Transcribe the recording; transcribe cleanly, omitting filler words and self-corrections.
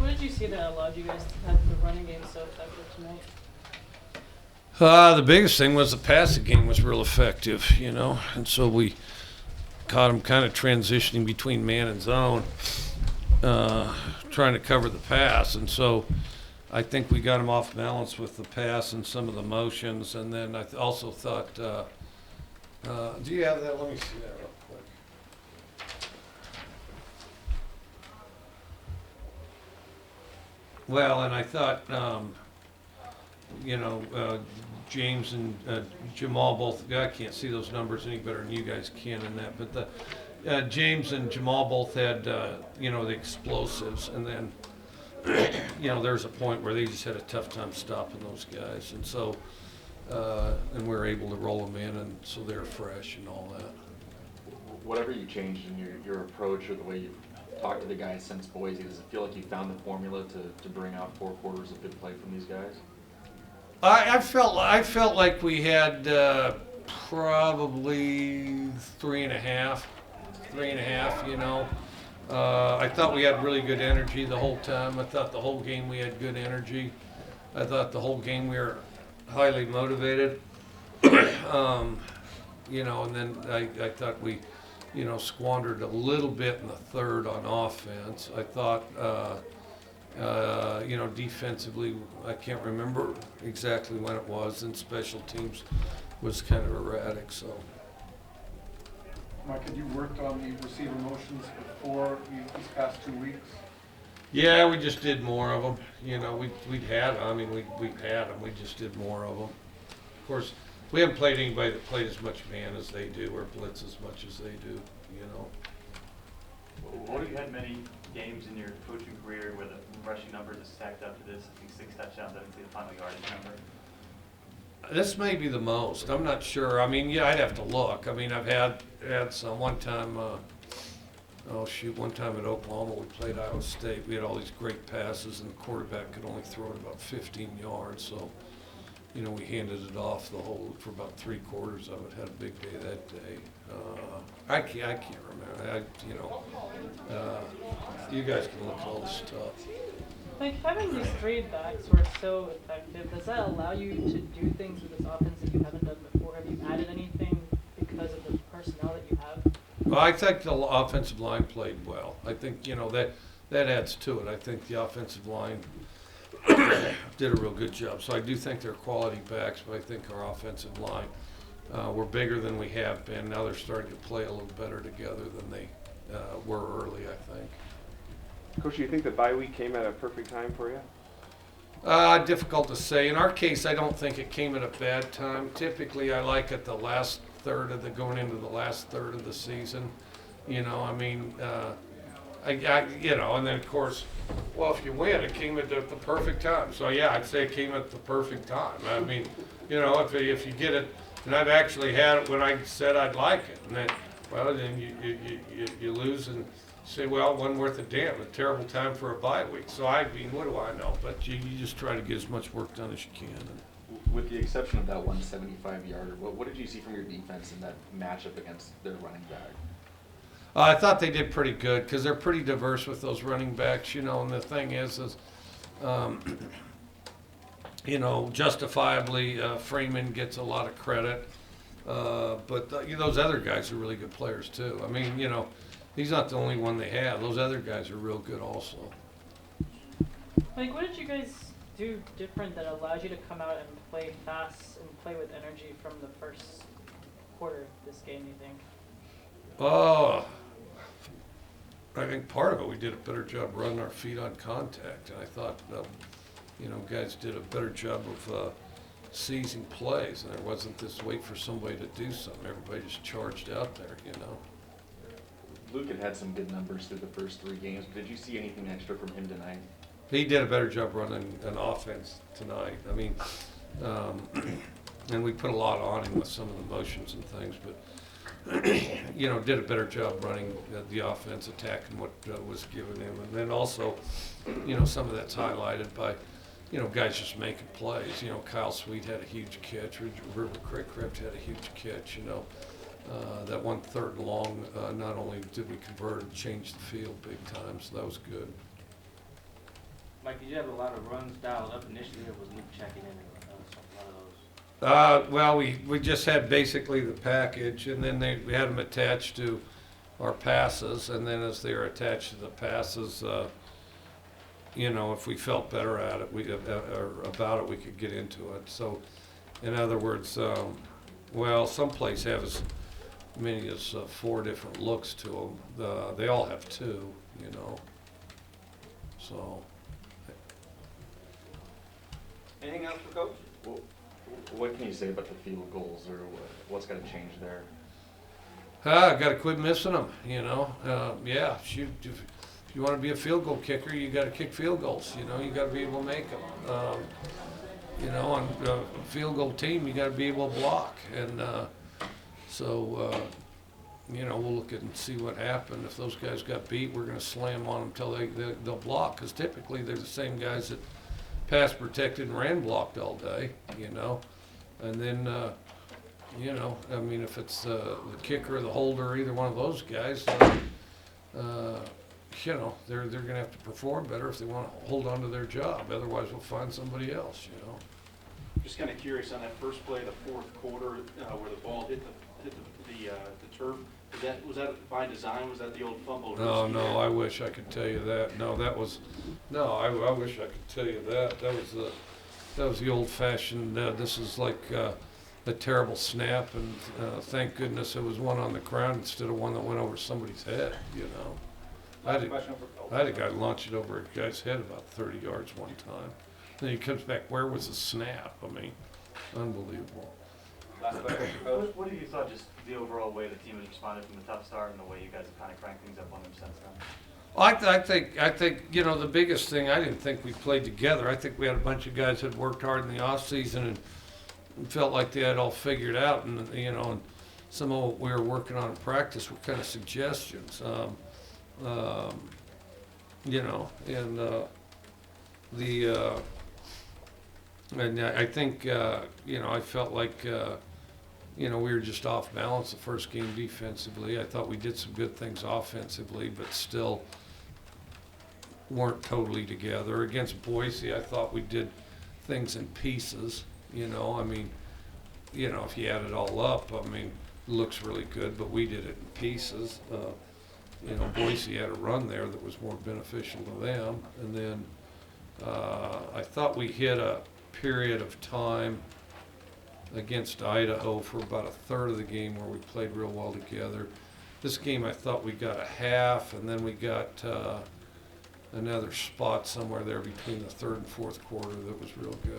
what did you see that allowed you guys to have the running game so effective tonight? The biggest thing was the passing game was real effective, you know, and so we caught them kind of transitioning between man and zone, trying to cover the pass, and so I think we got them off balance with the pass and some of the motions, and then I also thought, do you have that? Let me see that real quick. Well, and I thought, you know, James and Jamal both, I can't see those numbers any better than you guys can in that, but James and Jamal both had, you know, the explosives, and then, you know, there's a point where they just had a tough time stopping those guys, and so, and we were able to roll them in, and so they're fresh and all that. Whatever you changed in your approach or the way you talked to the guys since Boise, does it feel like you found the formula to bring out 4 quarters of good play from these guys? I felt like we had probably three and a half, you know. I thought we had really good energy the whole time. I thought the whole game we had good energy. I thought the whole game we were highly motivated. You know, and then I thought we, you know, squandered a little bit in the third on offense. I thought, you know, defensively, I can't remember exactly when it was, and special teams was kind of erratic, so. Mike, had you worked on the receiver motions before these past 2 weeks? Yeah, we just did more of them. You know, we'd had, I mean, we've had them, we just did more of them. Of course, we haven't played anybody that played as much man as they do, or blitz as much as they do, you know. What have you had many games in your coaching career where the rushing numbers are stacked up to this? I think 6 touchdowns, I didn't see the final yardage number. This may be the most. I'm not sure. I mean, yeah, I'd have to look. I mean, I've had some. One time, one time at Oklahoma, we played Iowa State. We had all these great passes, and the quarterback could only throw it about 15 yards. So, you know, we handed it off for about 3 quarters of it. Had a big day that day. I can't remember. You guys can look at all this stuff. Like, having these 3 backs who are so effective, does that allow you to do things with this offense that you haven't done before? Have you added anything because of the personnel that you have? Well, I think the offensive line played well. I think, you know, that adds to it. I think the offensive line did a real good job. So I do think they're quality backs, but I think our offensive line, we're bigger than we have been. Now they're starting to play a little better together than they were early, I think. Coach, do you think the bye week came at a perfect time for you? Difficult to say. In our case, I don't think it came at a bad time. Typically, I like it the last third of going into the last third of the season. You know, I mean, you know, and then of course, well, if you win, it came at the perfect time. So yeah, I'd say it came at the perfect time. I mean, you know, if you get it, and I've actually had it when I said I'd like it, and then, well, then you lose and say, well, it wasn't worth a damn. A terrible time for a bye week. So I mean, what do I know? But you just try to get as much work done as you can. With the exception of that 175-yarder, what did you see from your defense in that matchup against their running back? I thought they did pretty good because they're pretty diverse with those running backs, you know. And the thing is you know, justifiably, Freeman gets a lot of credit, but those other guys are really good players too. I mean, you know, he's not the only one they have. Those other guys are real good also. Like, what did you guys do different that allows you to come out and play fast and play with energy from the first quarter of this game, you think? Oh, I think part of it, we did a better job running our feet on contact. And I thought, you know, guys did a better job of seizing plays. And there wasn't this wait for somebody to do something. Everybody just charged out there, you know. Luke had some good numbers through the first 3 games. Did you see anything extra from him tonight? He did a better job running an offense tonight. I mean, and we put a lot on him with some of the motions and things, but you know, did a better job running the offense, attacking what was given him. And then also, you know, some of that's highlighted by, you know, guys just making plays. You know, Kyle Sweet had a huge catch. River Craycraft had a huge catch, you know. That 1 3rd and long, not only did we convert, it changed the field big time, so that was good. Mike, did you have a lot of runs dialed up initially, or was Luke checking in a lot of those? Well, we just had basically the package, and then we had them attached to our passes, and then as they were attached to the passes, you know, if we felt better at it, or about it, we could get into it. So, in other words, well, some places have as many as 4 different looks to them. They all have 2, you know. So. Anything else for Coach? Well, what can you say about the field goals, or what's got to change there? Got to quit missing them, you know. Yeah, shoot. If you want to be a field goal kicker, you got to kick field goals. You know, you got to be able to make them. You know, on a field goal team, you got to be able to block. And so, you know, we'll look at and see what happened. If those guys got beat, we're going to slam on them until they'll block. Because typically they're the same guys that pass protected and ran blocked all day. You know, and then. You know, I mean, if it's the kicker or the holder, either one of those guys, you know, they're going to have to perform better if they want to hold on to their job. Otherwise, we'll find somebody else, you know. Just kind of curious on that first play of the fourth quarter, where the ball hit the turf. Was that by design? Was that the old fumble? No, I wish I could tell you that. No, I wish I could tell you that. That was the old-fashioned. This is like. A terrible snap, and thank goodness it was one on the ground instead of one that went over somebody's head, you know. I had a guy launch it over a guy's head about 30 yards one time. Then he comes back, where was the snap? I mean, unbelievable. Last question for Coach. What have you thought, just the overall way the team has responded from the tough start and the way you guys have kind of cranked things up on them since then? I think, you know, the biggest thing, I didn't think we played together. I think we had a bunch of guys that worked hard in the off season and felt like they had all figured out, and you know, and some of what we were working on in practice were kind of suggestions, you know, and and I think you know, I felt like you know, we were just off balance the first game defensively. I thought we did some good things offensively, but still weren't totally together. Against Boise, I thought we did things in pieces. You know, I mean, you know, if you add it all up, I mean, it looks really good, but we did it in pieces. You know, Boise had a run there that was more beneficial to them. And then I thought we hit a period of time against Idaho for about a third of the game where we played real well together. This game, I thought we got a half, and then we got another spot somewhere there between the third and fourth quarter that was real good.